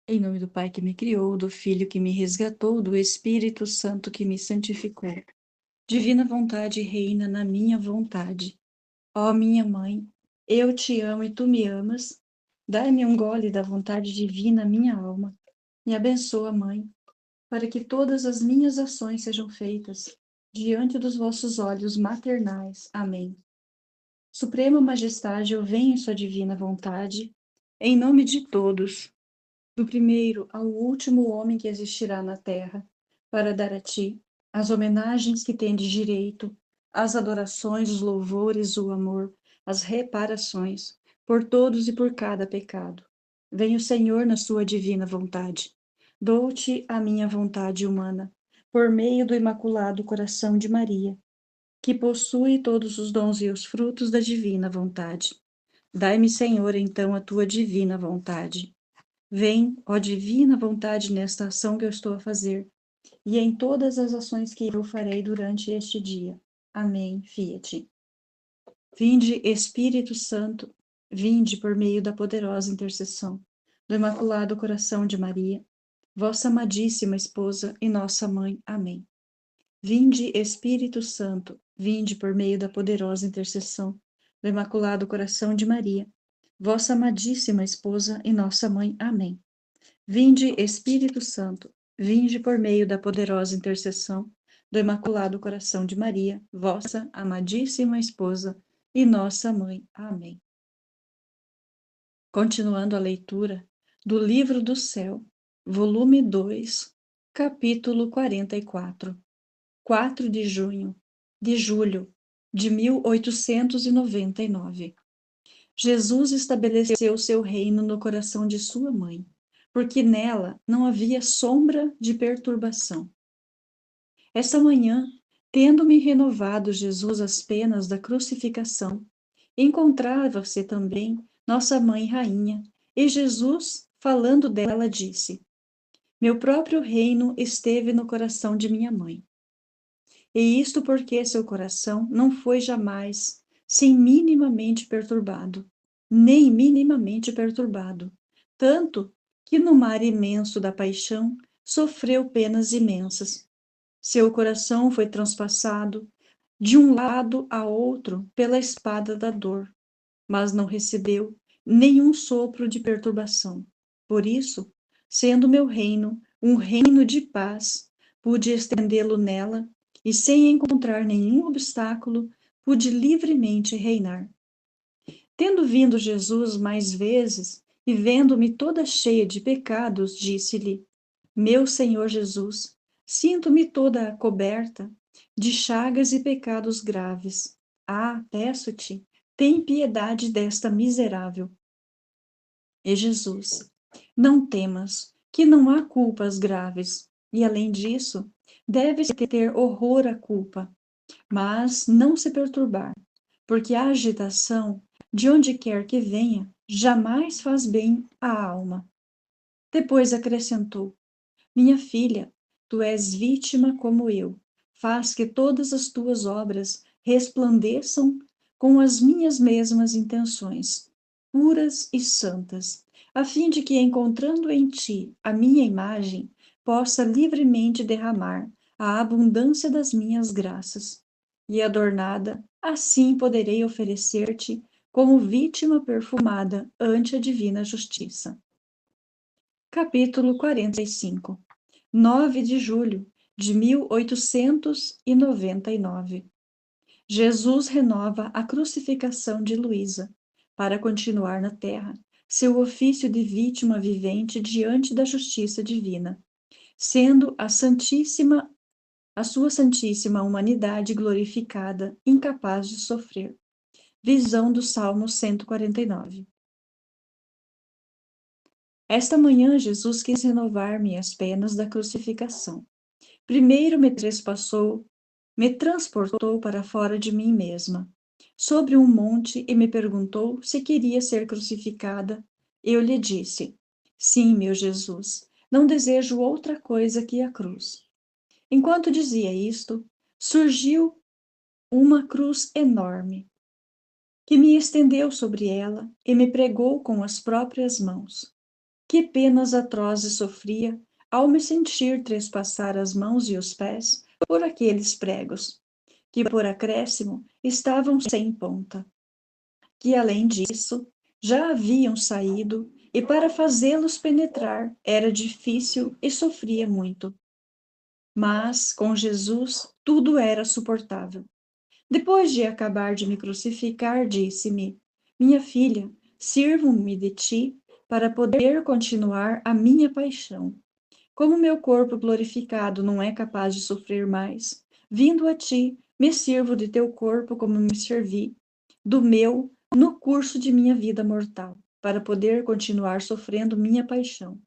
Em nome do Pai que me criou, do Filho que me resgatou, do Espírito Santo que me santificou. Divina vontade reina na minha vontade. Ó minha mãe, eu te amo e tu me amas. Dai-me um gole da vontade divina, minha alma. Me abençoa, Mãe, para que todas as minhas ações sejam feitas diante dos vossos olhos maternais. Amém. Suprema Majestade, eu venho em sua divina vontade, em nome de todos, do primeiro ao último homem que existirá na terra, para dar a ti as homenagens que tendes direito, as adorações, os louvores, o amor, as reparações, por todos e por cada pecado. Vem o Senhor na sua divina vontade. Dou-te a minha vontade humana, por meio do Imaculado Coração de Maria, que possui todos os dons e os frutos da divina vontade. Dai-me, Senhor, então a tua divina vontade. Vem, ó divina vontade, nesta ação que eu estou a fazer, e em todas as ações que eu farei durante este dia. Amém. Fiat. Vinde, Espírito Santo, vinde por meio da poderosa intercessão do Imaculado Coração de Maria, vossa amadíssima esposa e nossa mãe. Amém. Vinde, Espírito Santo, vinde por meio da poderosa intercessão do Imaculado Coração de Maria, vossa amadíssima esposa e nossa mãe. Amém. Vinde, Espírito Santo, vinde por meio da poderosa intercessão do Imaculado Coração de Maria, vossa amadíssima esposa e nossa mãe. Amém. Continuando a leitura do Livro do Céu, volume 2, capítulo 44, 4 de junho, de julho de 1899. Jesus estabeleceu seu reino no coração de sua mãe, porque nela não havia sombra de perturbação. Esta manhã, tendo-me renovado Jesus as penas da crucificação, encontrava-se também nossa mãe rainha, e Jesus, falando dela, disse: Meu próprio reino esteve no coração de minha mãe. E isto porque seu coração não foi jamais, sim minimamente perturbado, nem minimamente perturbado, tanto que no mar imenso da paixão sofreu penas imensas. Seu coração foi transpassado de um lado a outro pela espada da dor, mas não recebeu nenhum sopro de perturbação. Por isso, sendo meu reino um reino de paz, pude estendê-lo nela e, sem encontrar nenhum obstáculo, pude livremente reinar. Tendo vindo Jesus mais vezes e vendo-me toda cheia de pecados, disse-lhe: Meu Senhor Jesus, sinto-me toda coberta de chagas e pecados graves. Ah, peço-te, tem piedade desta miserável. E Jesus: Não temas, que não há culpas graves, e além disso, deves ter horror à culpa, mas não se perturbar, porque a agitação, de onde quer que venha, jamais faz bem à alma. Depois acrescentou: Minha filha, tu és vítima como eu. Faz que todas as tuas obras resplandeçam com as minhas mesmas intenções, puras e santas, a fim de que, encontrando em ti a minha imagem, possa livremente derramar a abundância das minhas graças. E adornada, assim poderei oferecer-te como vítima perfumada ante a divina justiça. Capítulo 45. 9 de julho de 1899. Jesus renova a crucificação de Luísa, para continuar na terra seu ofício de vítima vivente diante da justiça divina, sendo a sua santíssima humanidade glorificada, incapaz de sofrer. Visão do Salmo 149. Esta manhã Jesus quis renovar-me as penas da crucificação. Primeiro me transportou para fora de mim mesma, sobre um monte, e me perguntou se queria ser crucificada. Eu lhe disse: Sim, meu Jesus, não desejo outra coisa que a cruz. Enquanto dizia isto, surgiu uma cruz enorme, que me estendeu sobre ela e me pregou com as próprias mãos. que penas atrozes sofria ao me sentir trespassar as mãos e os pés por aqueles pregos, que por acréscimo estavam sem ponta, que além disso já haviam saído, e para fazê-los penetrar era difícil e sofria muito. Mas com Jesus tudo era suportável. Depois de acabar de me crucificar, disse-me: Minha filha, sirvo-me de ti para poder continuar a minha paixão. Como meu corpo glorificado não é capaz de sofrer mais, vindo a ti, me sirvo de teu corpo como me servi, do meu, no curso de minha vida mortal, para poder continuar sofrendo minha paixão,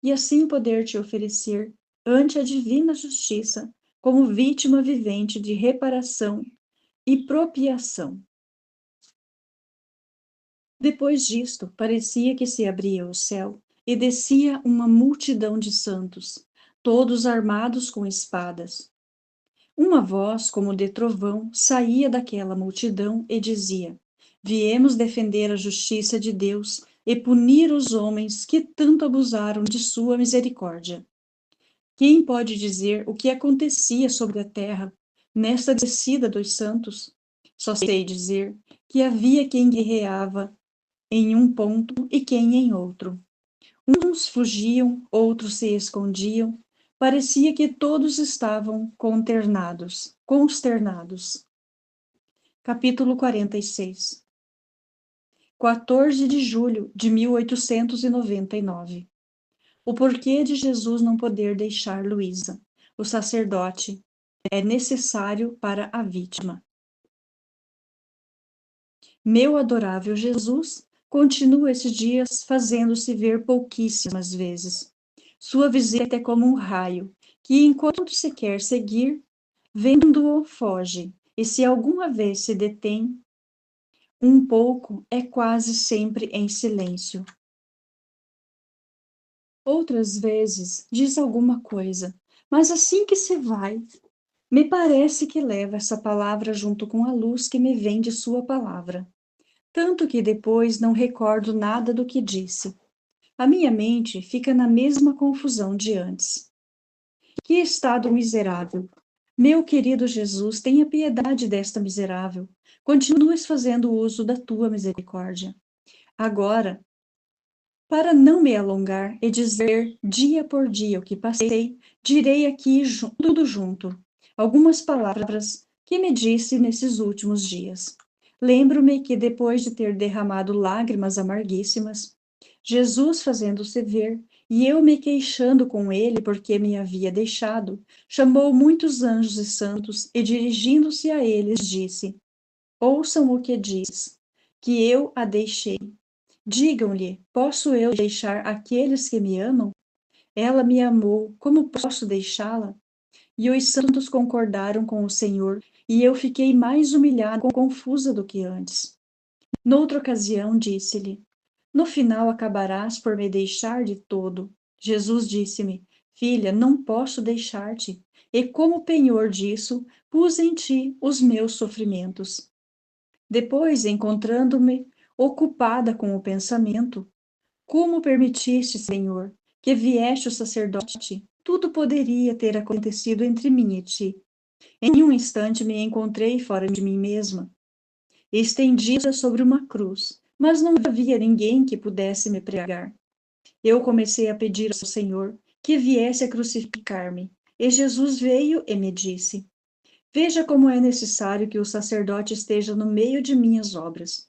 e assim poder te oferecer, ante a divina justiça, como vítima vivente de reparação e propiação. Depois disto, parecia que se abria o céu e descia uma multidão de santos, todos armados com espadas. Uma voz, como de trovão, saía daquela multidão e dizia: Viemos defender a justiça de Deus e punir os homens que tanto abusaram de sua misericórdia. Quem pode dizer o que acontecia sobre a terra nesta descida dos santos? Só sei dizer que havia quem guerreava em um ponto e quem em outro. Uns fugiam, outros se escondiam. Parecia que todos estavam consternados. Capítulo 46. 14 de julho de 1899. O porquê de Jesus não poder deixar Luísa. O sacerdote é necessário para a vítima. Meu adorável Jesus continua esses dias fazendo-se ver pouquíssimas vezes. Sua visita é como um raio, que enquanto se quer seguir, vendo-o foge, e se alguma vez se detém um pouco, é quase sempre em silêncio. Outras vezes diz alguma coisa, mas assim que se vai, me parece que leva essa palavra junto com a luz que me vem de sua palavra. Tanto que depois não recordo nada do que disse. A minha mente fica na mesma confusão de antes. Que estado miserável! Meu querido Jesus, tenha piedade desta miserável. Continues fazendo uso da tua misericórdia. Agora, para não me alongar e dizer dia por dia o que passei, direi aqui tudo junto algumas palavras que me disse nesses últimos dias. Lembro-me que depois de ter derramado lágrimas amarguíssimas, Jesus fazendo-se ver, e eu me queixando com ele porque me havia deixado, chamou muitos anjos e santos e dirigindo-se a eles disse: Ouçam o que diz, que eu a deixei. Digam-lhe, posso eu deixar aqueles que me amam? Ela me amou, como posso deixá-la? E os santos concordaram com o Senhor, e eu fiquei mais humilhada e confusa do que antes. Noutra ocasião, disse-lhe: No final acabarás por me deixar de todo. Jesus disse-me: Filha, não posso deixar-te, e como penhor disso, pus em ti os meus sofrimentos. Depois, encontrando-me ocupada com o pensamento, como permitiste, Senhor, que vieste o sacerdote? Tudo poderia ter acontecido entre mim e ti. Em um instante me encontrei fora de mim mesma, estendida sobre uma cruz, mas não havia ninguém que pudesse me pregar. Eu comecei a pedir ao Senhor que viesse a crucificar-me, e Jesus veio e me disse: Veja como é necessário que o sacerdote esteja no meio de minhas obras.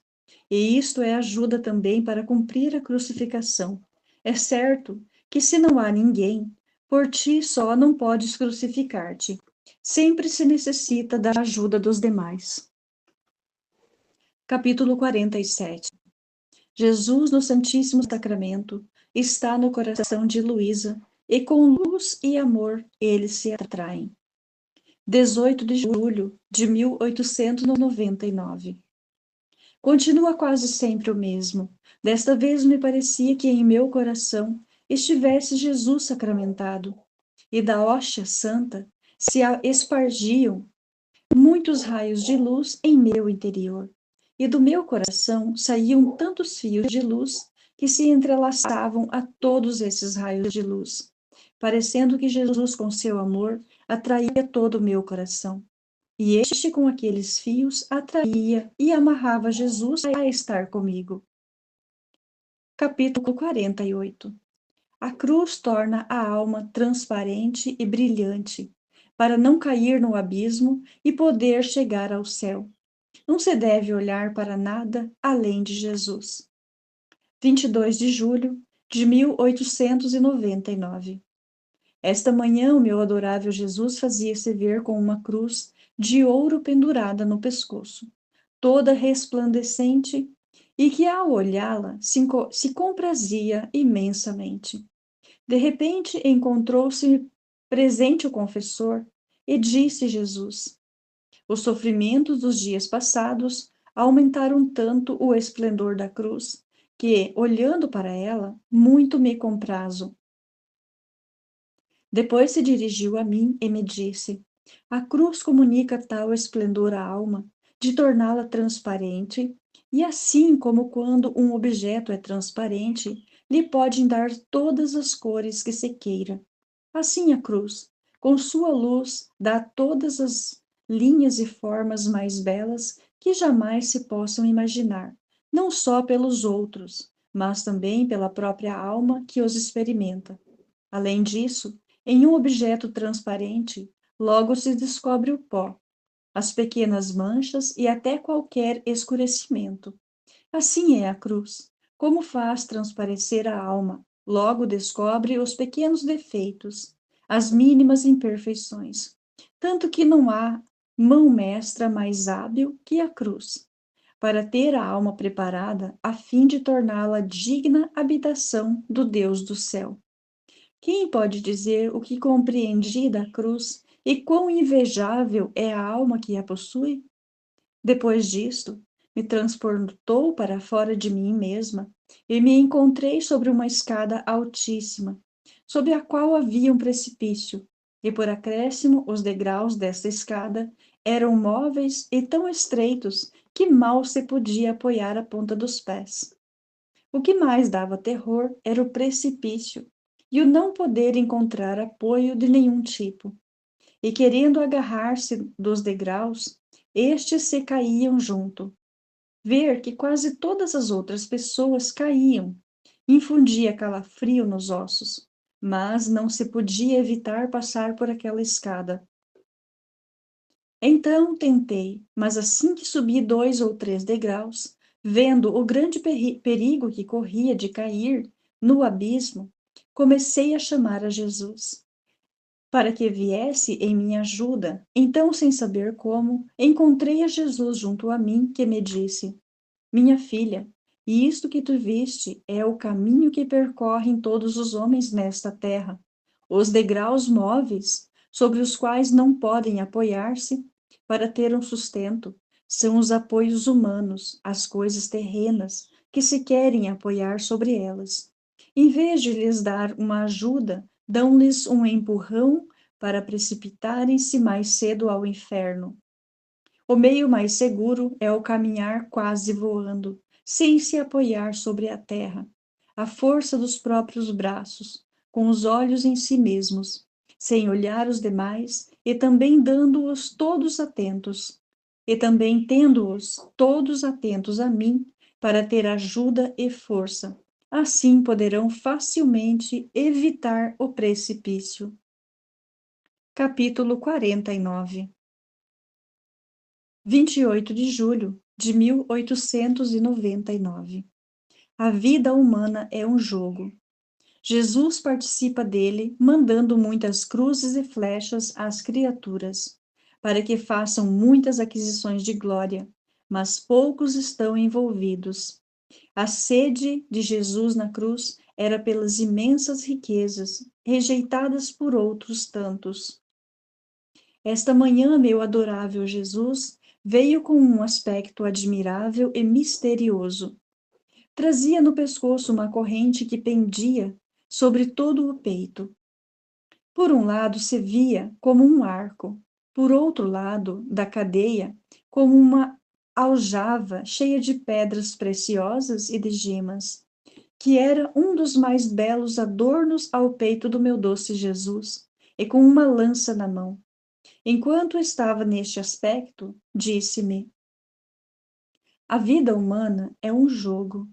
E isto é ajuda também para cumprir a crucificação. É certo que se não há ninguém, por ti só não podes crucificar-te. Sempre se necessita da ajuda dos demais. Capítulo 47. Jesus no Santíssimo Sacramento está no coração de Luísa, e com luz e amor eles se atraem. 18 de julho de 1899. Continua quase sempre o mesmo. Desta vez me parecia que em meu coração estivesse Jesus sacramentado, e da hóstia santa se espargiam muitos raios de luz em meu interior, e do meu coração saíam tantos fios de luz que se entrelaçavam a todos esses raios de luz, parecendo que Jesus, com seu amor, atraía todo o meu coração. E este, com aqueles fios, atraía e amarrava Jesus a estar comigo. Capítulo 48. A cruz torna a alma transparente e brilhante, para não cair no abismo e poder chegar ao céu. Não se deve olhar para nada além de Jesus. 22 de julho de 1899. Esta manhã o meu adorável Jesus fazia-se ver com uma cruz de ouro pendurada no pescoço, toda resplandecente, e que ao olhá-la se comprazia imensamente. De repente encontrou-se presente o confessor e disse Jesus: os sofrimentos dos dias passados aumentaram tanto o esplendor da cruz, que, olhando para ela, muito me comprazo. Depois se dirigiu a mim e me disse: a cruz comunica tal esplendor à alma, de torná-la transparente, e assim como quando um objeto é transparente, lhe podem dar todas as cores que se queira. Assim a cruz, com sua luz, dá todas as linhas e formas mais belas que jamais se possam imaginar, não só pelos outros, mas também pela própria alma que os experimenta. Além disso, em um objeto transparente, logo se descobre o pó, as pequenas manchas e até qualquer escurecimento. Assim é a cruz. Como faz transparecer a alma, logo descobre os pequenos defeitos, as mínimas imperfeições. Tanto que não há mão mestra mais hábil que a cruz, para ter a alma preparada a fim de torná-la digna habitação do Deus do céu. Quem pode dizer o que compreendi da cruz e quão invejável é a alma que a possui? Depois disto, me transportou para fora de mim mesma e me encontrei sobre uma escada altíssima, sob a qual havia um precipício, e por acréscimo os degraus desta escada eram móveis e tão estreitos que mal se podia apoiar a ponta dos pés. O que mais dava terror era o precipício e o não poder encontrar apoio de nenhum tipo. E querendo agarrar-se dos degraus, estes se caíam junto. Ver que quase todas as outras pessoas caíam infundia calafrio nos ossos, mas não se podia evitar passar por aquela escada. Então tentei, mas assim que subi 2 ou 3 degraus, vendo o grande perigo que corria de cair no abismo, comecei a chamar a Jesus, para que viesse em minha ajuda. Então, sem saber como, encontrei a Jesus junto a mim, que me disse: minha filha, isto que tu viste é o caminho que percorrem todos os homens nesta terra. Os degraus móveis, sobre os quais não podem apoiar-se para ter um sustento, são os apoios humanos, as coisas terrenas, que se querem apoiar sobre elas. Em vez de lhes dar uma ajuda, dão-lhes um empurrão para precipitarem-se mais cedo ao inferno. O meio mais seguro é o caminhar quase voando, sem se apoiar sobre a terra, a força dos próprios braços, com os olhos em si mesmos, sem olhar os demais e também dando-os todos atentos, e também tendo-os todos atentos a mim, para ter ajuda e força. Assim poderão facilmente evitar o precipício. Capítulo 49. 28 de julho de 1899. A vida humana é um jogo. Jesus participa dele, mandando muitas cruzes e flechas às criaturas, para que façam muitas aquisições de glória, mas poucos estão envolvidos. A sede de Jesus na cruz era pelas imensas riquezas, rejeitadas por outros tantos. Esta manhã, meu adorável Jesus veio com um aspecto admirável e misterioso. Trazia no pescoço uma corrente que pendia sobre todo o peito. Por um lado se via como um arco, por outro lado da cadeia, como uma aljava cheia de pedras preciosas e de gemas. que era um dos mais belos adornos ao peito do meu doce Jesus, e com uma lança na mão. Enquanto estava neste aspecto, disse-me: a vida humana é um jogo.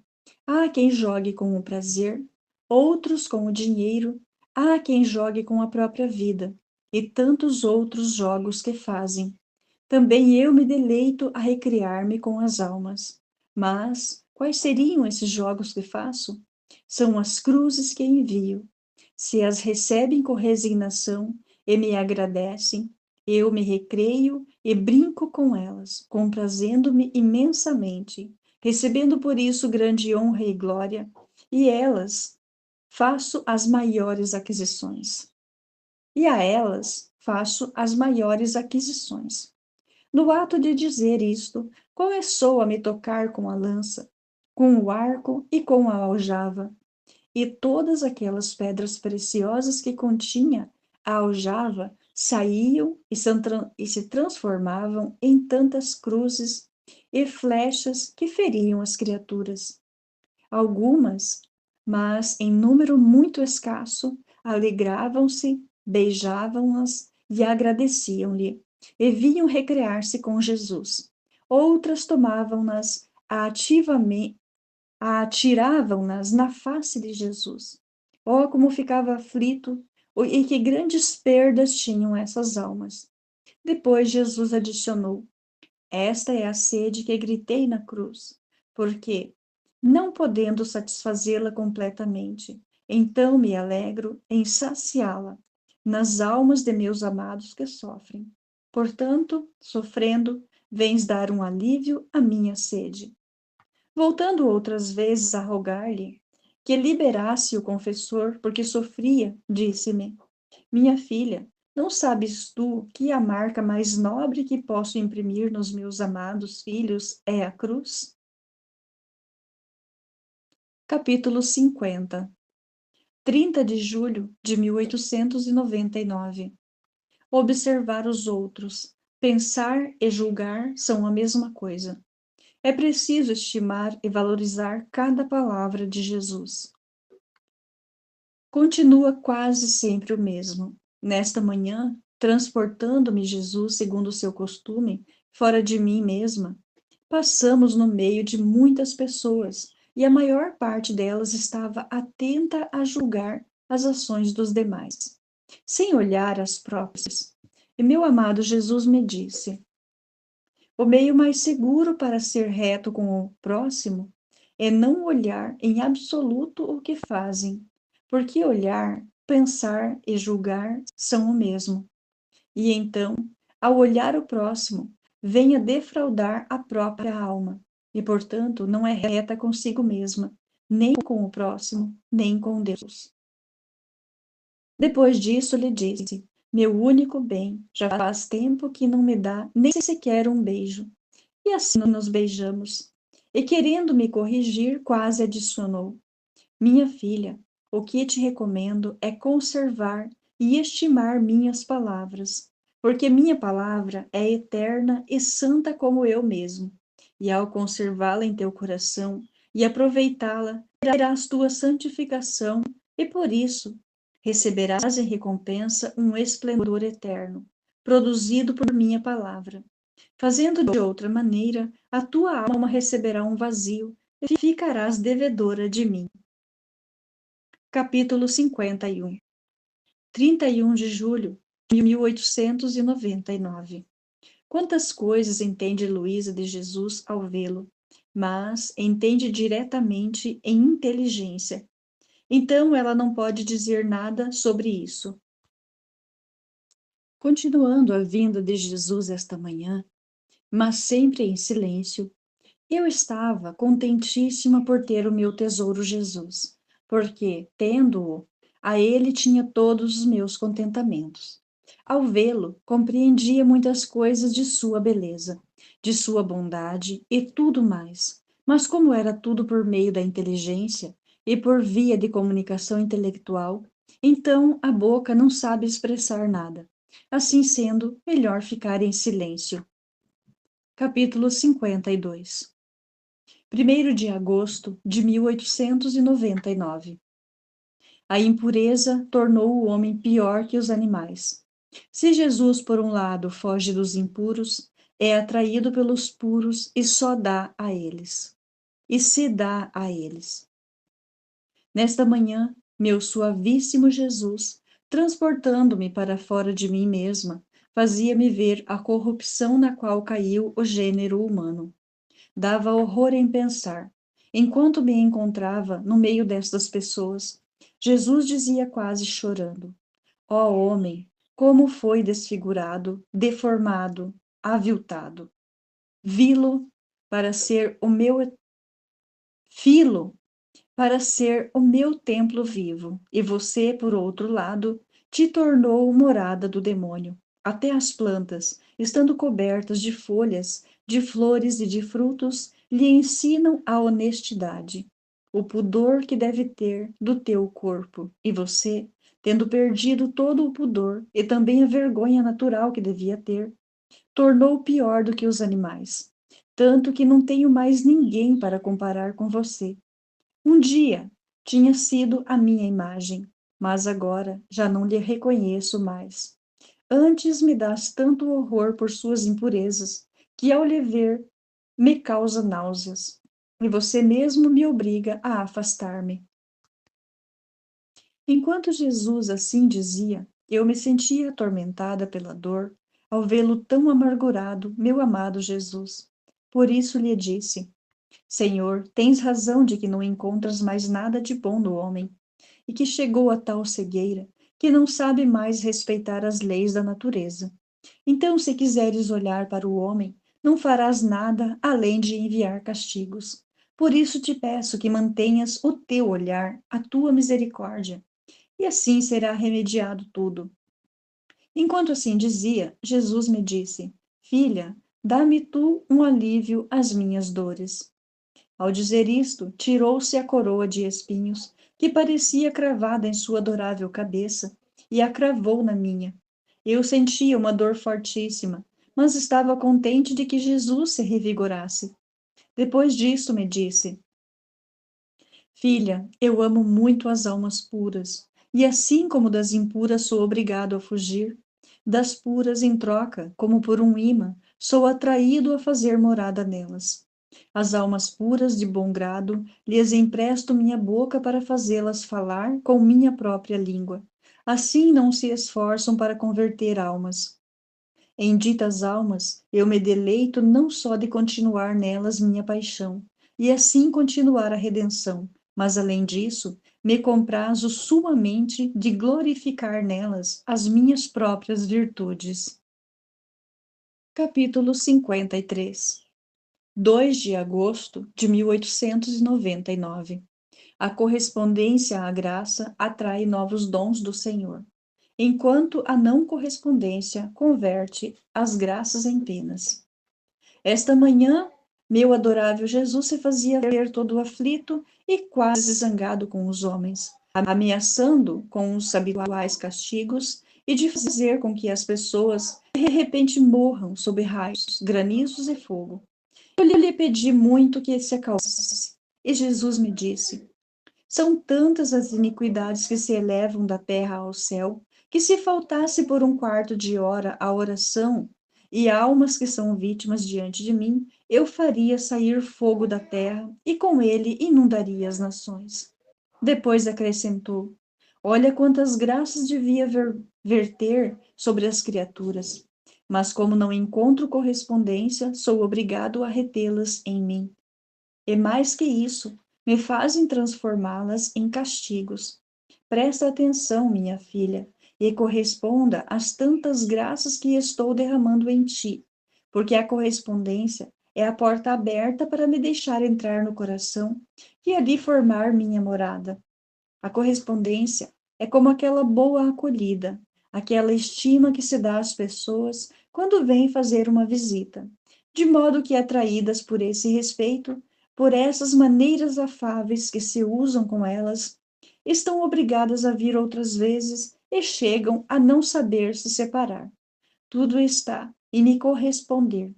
Há quem jogue com o prazer, outros com o dinheiro, há quem jogue com a própria vida, e tantos outros jogos que fazem. Também eu me deleito a recriar-me com as almas. Mas quais seriam esses jogos que faço? São as cruzes que envio. Se as recebem com resignação e me agradecem, eu me recreio e brinco com elas, comprazendo-me imensamente, recebendo por isso grande honra e glória, e elas faço as maiores aquisições. E a elas faço as maiores aquisições. No ato de dizer isto, começou a me tocar com a lança, com o arco e com a aljava, e todas aquelas pedras preciosas que continha a aljava saíam e se transformavam em tantas cruzes e flechas que feriam as criaturas. Algumas, mas em número muito escasso, alegravam-se, beijavam-nas e agradeciam-lhe, e vinham recrear-se com Jesus. Outras tomavam-nas ativamente, atiravam-nas na face de Jesus. Oh, como ficava aflito, e que grandes perdas tinham essas almas. Depois Jesus adicionou: esta é a sede que gritei na cruz, porque, não podendo satisfazê-la completamente, então me alegro em saciá-la nas almas de meus amados que sofrem. Portanto, sofrendo, vens dar um alívio à minha sede. Voltando outras vezes a rogar-lhe que liberasse o confessor, porque sofria, disse-me: minha filha, não sabes tu que a marca mais nobre que posso imprimir nos meus amados filhos é a cruz? Capítulo 50. 30 de julho de 1899. Observar os outros, pensar e julgar são a mesma coisa. É preciso estimar e valorizar cada palavra de Jesus. Continua quase sempre o mesmo. Nesta manhã, transportando-me Jesus segundo o seu costume, fora de mim mesma, passamos no meio de muitas pessoas, e a maior parte delas estava atenta a julgar as ações dos demais, sem olhar as próprias. E meu amado Jesus me disse: o meio mais seguro para ser reto com o próximo é não olhar em absoluto o que fazem, porque olhar, pensar e julgar são o mesmo. E então, ao olhar o próximo, vem a defraudar a própria alma, e, portanto, não é reta consigo mesma, nem com o próximo, nem com Deus. Depois disso, lhe disse: meu único bem, já faz tempo que não me dá nem sequer um beijo. E assim nos beijamos. E querendo me corrigir, quase adicionou: minha filha, o que te recomendo é conservar e estimar minhas palavras, porque minha palavra é eterna e santa como eu mesmo. E ao conservá-la em teu coração e aproveitá-la, terás tua santificação, e por isso receberás em recompensa um esplendor eterno, produzido por minha palavra. Fazendo de outra maneira, a tua alma receberá um vazio e ficarás devedora de mim. Capítulo 51. 31 de julho de 1899. Quantas coisas entende Luísa de Jesus ao vê-lo, mas entende diretamente em inteligência. Então ela não pode dizer nada sobre isso. Continuando a vinda de Jesus esta manhã, mas sempre em silêncio, eu estava contentíssima por ter o meu tesouro Jesus, porque, tendo-o, a ele tinha todos os meus contentamentos. Ao vê-lo, compreendia muitas coisas de sua beleza, de sua bondade e tudo mais. Mas como era tudo por meio da inteligência e por via de comunicação intelectual, então a boca não sabe expressar nada. Assim sendo, melhor ficar em silêncio. Capítulo 52. 1º de agosto de 1899. A impureza tornou o homem pior que os animais. Se Jesus, por um lado, foge dos impuros, é atraído pelos puros e só dá a eles. E se dá a eles. Nesta manhã, meu suavíssimo Jesus, transportando-me para fora de mim mesma, fazia-me ver a corrupção na qual caiu o gênero humano. Dava horror em pensar. Enquanto me encontrava no meio destas pessoas, Jesus dizia quase chorando: Ó homem, como foi desfigurado, deformado, aviltado. Vi-lo para ser o meu filo para ser o meu templo vivo, e você, por outro lado, te tornou morada do demônio. Até as plantas, estando cobertas de folhas, de flores e de frutos, lhe ensinam a honestidade, o pudor que deve ter do teu corpo. E você, tendo perdido todo o pudor e também a vergonha natural que devia ter, tornou pior do que os animais, tanto que não tenho mais ninguém para comparar com você. Um dia tinha sido a minha imagem, mas agora já não lhe reconheço mais. Antes me dás tanto horror por suas impurezas, que ao lhe ver me causa náuseas, e você mesmo me obriga a afastar-me. Enquanto Jesus assim dizia, eu me sentia atormentada pela dor ao vê-lo tão amargurado, meu amado Jesus. Por isso lhe disse: Senhor, tens razão de que não encontras mais nada de bom no homem, e que chegou a tal cegueira que não sabe mais respeitar as leis da natureza. Então, se quiseres olhar para o homem, não farás nada além de enviar castigos. Por isso te peço que mantenhas o teu olhar, a tua misericórdia, e assim será remediado tudo. Enquanto assim dizia, Jesus me disse: Filha, dá-me tu um alívio às minhas dores. Ao dizer isto, tirou-se a coroa de espinhos, que parecia cravada em sua adorável cabeça, e a cravou na minha. Eu sentia uma dor fortíssima, mas estava contente de que Jesus se revigorasse. Depois disto me disse: Filha, eu amo muito as almas puras, e assim como das impuras sou obrigado a fugir, das puras em troca, como por um imã, sou atraído a fazer morada nelas. As almas puras de bom grado, lhes empresto minha boca para fazê-las falar com minha própria língua. Assim não se esforçam para converter almas. Em ditas almas, eu me deleito não só de continuar nelas minha paixão, e assim continuar a redenção, mas além disso, me comprazo sumamente de glorificar nelas as minhas próprias virtudes. Capítulo 53. 2 de agosto de 1899. A correspondência à graça atrai novos dons do Senhor, enquanto a não correspondência converte as graças em penas. Esta manhã, meu adorável Jesus se fazia ver todo aflito e quase zangado com os homens, ameaçando com os habituais castigos e de fazer com que as pessoas de repente morram sob raios, granizos e fogo. Eu lhe pedi muito que se acalmasse, e Jesus me disse: São tantas as iniquidades que se elevam da terra ao céu, que se faltasse por um quarto de hora a oração e almas que são vítimas diante de mim, eu faria sair fogo da terra e com ele inundaria as nações. Depois acrescentou: Olha quantas graças devia verter sobre as criaturas. Mas como não encontro correspondência, sou obrigado a retê-las em mim. E mais que isso, me fazem transformá-las em castigos. Presta atenção, minha filha, e corresponda às tantas graças que estou derramando em ti, porque a correspondência é a porta aberta para me deixar entrar no coração e ali formar minha morada. A correspondência é como aquela boa acolhida, aquela estima que se dá às pessoas quando vêm fazer uma visita, de modo que, atraídas por esse respeito, por essas maneiras afáveis que se usam com elas, estão obrigadas a vir outras vezes e chegam a não saber se separar. Tudo está em me corresponder,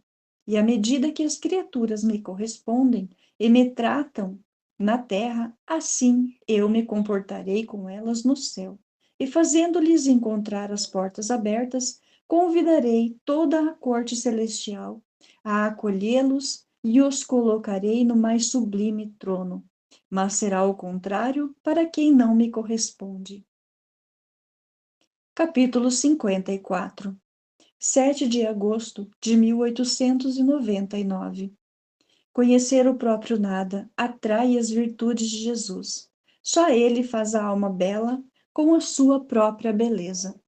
e à medida que as criaturas me correspondem, e me tratam na terra, assim eu me comportarei com elas no céu. E fazendo-lhes encontrar as portas abertas, convidarei toda a corte celestial a acolhê-los e os colocarei no mais sublime trono. Mas será o contrário para quem não me corresponde. Capítulo 54. 7 de agosto de 1899. Conhecer o próprio nada atrai as virtudes de Jesus. Só ele faz a alma bela com a sua própria beleza.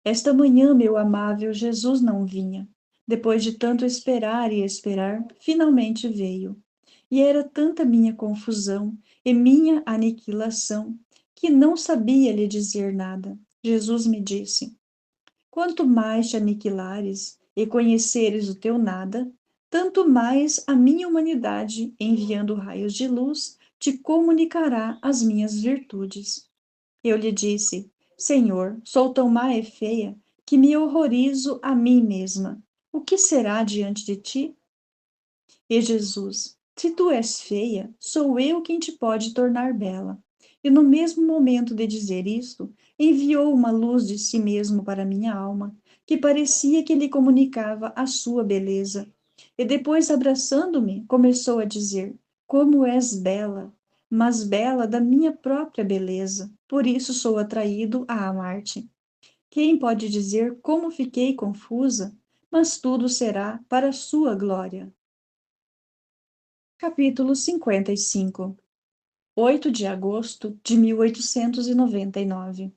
Esta manhã, meu amável, Jesus não vinha. Depois de tanto esperar e esperar, finalmente veio. E era tanta minha confusão e minha aniquilação que não sabia lhe dizer nada. Jesus me disse: quanto mais te aniquilares e conheceres o teu nada, tanto mais a minha humanidade, enviando raios de luz, te comunicará as minhas virtudes. Eu lhe disse: Senhor, sou tão má e feia que me horrorizo a mim mesma. O que será diante de ti? E Jesus: se tu és feia, sou eu quem te pode tornar bela. E no mesmo momento de dizer isto, enviou uma luz de si mesmo para minha alma, que parecia que lhe comunicava a sua beleza. E depois, abraçando-me, começou a dizer: como és bela, mas bela da minha própria beleza, por isso sou atraído a amar-te. Quem pode dizer como fiquei confusa? Mas tudo será para a sua glória. Capítulo 55. 8 de agosto de 1899.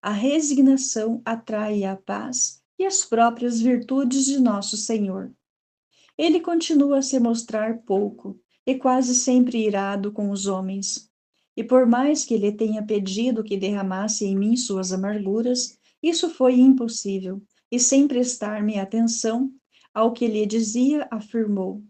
A resignação atrai a paz e as próprias virtudes de nosso Senhor. Ele continua a se mostrar pouco e quase sempre irado com os homens. E por mais que ele tenha pedido que derramasse em mim suas amarguras, isso foi impossível, e sem prestar-me atenção ao que lhe dizia, afirmou: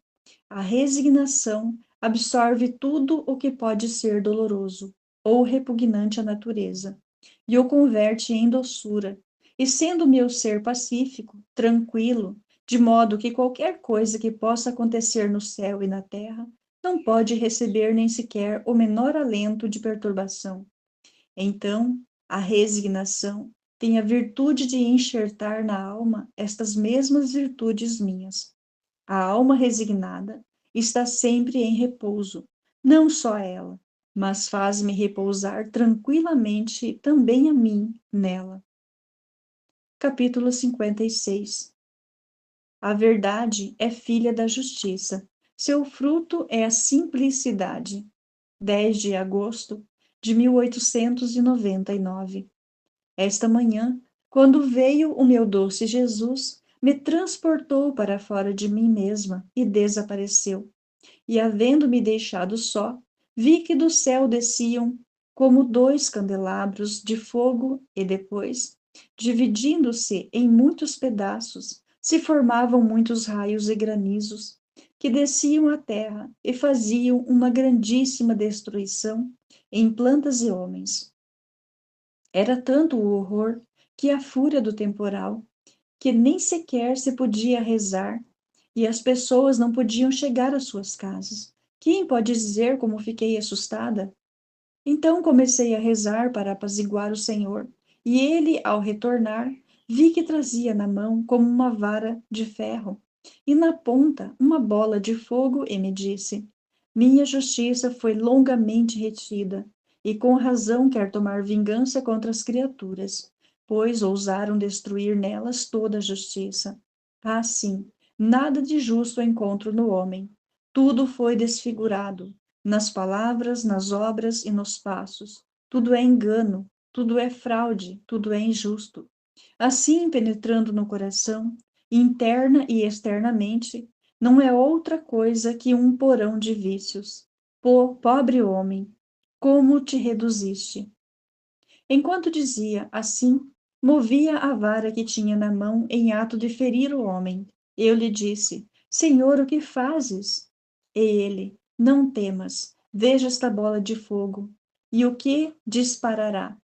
a resignação absorve tudo o que pode ser doloroso ou repugnante à natureza, e o converte em doçura. E sendo meu ser pacífico, tranquilo, de modo que qualquer coisa que possa acontecer no céu e na terra não pode receber nem sequer o menor alento de perturbação. Então, a resignação tem a virtude de enxertar na alma estas mesmas virtudes minhas. A alma resignada está sempre em repouso, não só ela, mas faz-me repousar tranquilamente também a mim nela. Capítulo 56. A verdade é filha da justiça, seu fruto é a simplicidade. 10 de agosto de 1899. Esta manhã, quando veio o meu doce Jesus, me transportou para fora de mim mesma e desapareceu. E havendo-me deixado só, vi que do céu desciam como dois candelabros de fogo e depois, dividindo-se em muitos pedaços, se formavam muitos raios e granizos, que desciam à terra e faziam uma grandíssima destruição em plantas e homens. Era tanto o horror que a fúria do temporal, que nem sequer se podia rezar, e as pessoas não podiam chegar às suas casas. Quem pode dizer como fiquei assustada? Então comecei a rezar para apaziguar o Senhor, e ele, ao retornar, vi que trazia na mão como uma vara de ferro, e na ponta uma bola de fogo, e me disse: minha justiça foi longamente retida, e com razão quer tomar vingança contra as criaturas, pois ousaram destruir nelas toda a justiça. Ah, sim, nada de justo encontro no homem. Tudo foi desfigurado, nas palavras, nas obras e nos passos. Tudo é engano, tudo é fraude, tudo é injusto. Assim, penetrando no coração, interna e externamente, não é outra coisa que um porão de vícios. Pobre homem, como te reduziste? Enquanto dizia assim, movia a vara que tinha na mão em ato de ferir o homem. Eu lhe disse: Senhor, o que fazes? E ele: não temas, veja esta bola de fogo. E o que disparará?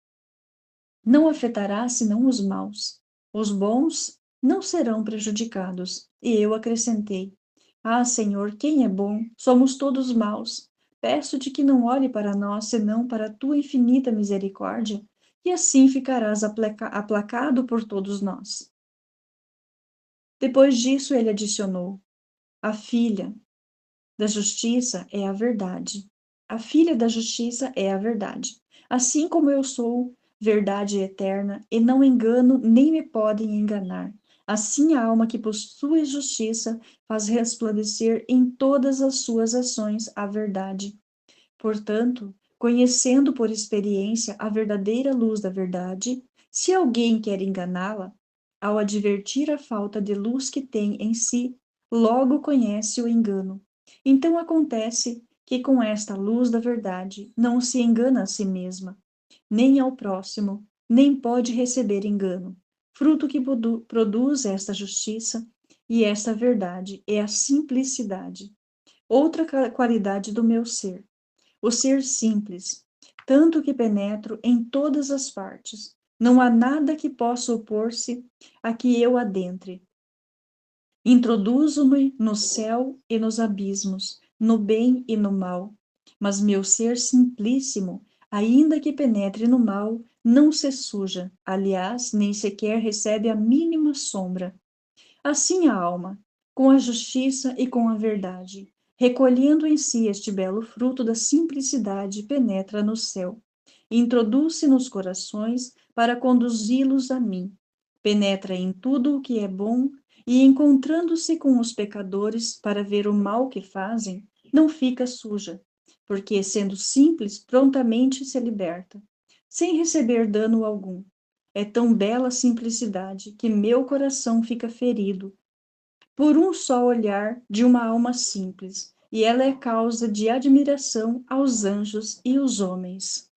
Não afetará senão os maus. Os bons não serão prejudicados. E eu acrescentei: Ah, Senhor, quem é bom? Somos todos maus. Peço-te que não olhe para nós, senão para a tua infinita misericórdia, e assim ficarás aplacado por todos nós. Depois disso, ele adicionou: A filha da justiça é a verdade. A filha da justiça é a verdade. Assim como eu sou verdade eterna, e não engano nem me podem enganar. Assim a alma que possui justiça faz resplandecer em todas as suas ações a verdade. Portanto, conhecendo por experiência a verdadeira luz da verdade, se alguém quer enganá-la, ao advertir a falta de luz que tem em si, logo conhece o engano. Então acontece que com esta luz da verdade não se engana a si mesma, nem ao próximo, nem pode receber engano. Fruto que produz esta justiça e esta verdade é a simplicidade, outra qualidade do meu ser, o ser simples, tanto que penetro em todas as partes. Não há nada que possa opor-se a que eu adentre. Introduzo-me no céu e nos abismos, no bem e no mal. Mas meu ser simplíssimo, ainda que penetre no mal, não se suja, aliás, nem sequer recebe a mínima sombra. Assim a alma, com a justiça e com a verdade, recolhendo em si este belo fruto da simplicidade, penetra no céu, introduz-se nos corações para conduzi-los a mim, penetra em tudo o que é bom e, encontrando-se com os pecadores para ver o mal que fazem, não fica suja, porque, sendo simples, prontamente se liberta, sem receber dano algum. É tão bela a simplicidade que meu coração fica ferido por um só olhar de uma alma simples, e ela é causa de admiração aos anjos e os homens.